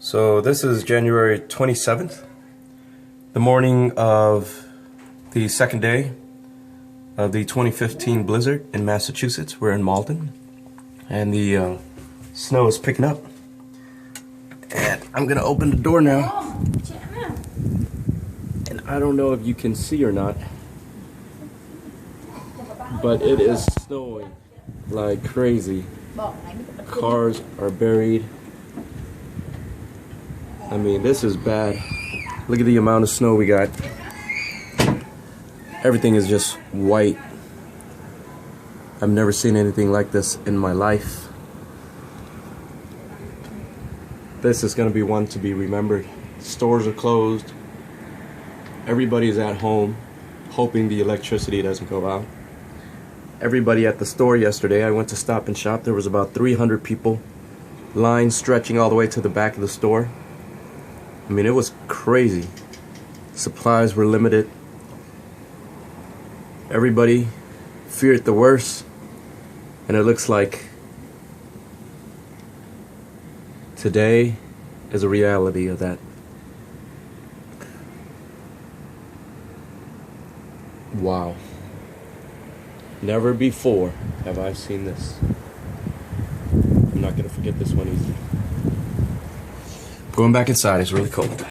So this is January 27th, the morning of the second day of the 2015 blizzard in Massachusetts. We're in Malden, and the snow is picking up. And I'm gonna open the door now. And I don't know if you can see or not, but it is snowing like crazy. Cars are buried. I mean, this is bad. Look at the amount of snow we got. Everything is just white. I've never seen anything like this in my life. This is going to be one to be remembered. Stores are closed. Everybody's at home, hoping the electricity doesn't go out. Everybody at the store yesterday, I went to Stop and Shop. There was about 300 people. Lines stretching all the way to the back of the store. I mean, it was crazy. Supplies were limited. Everybody feared the worst. And it looks like today is a reality of that. Wow. Never before have I seen this. I'm not going to forget this one easily. Going back inside, it's really cold.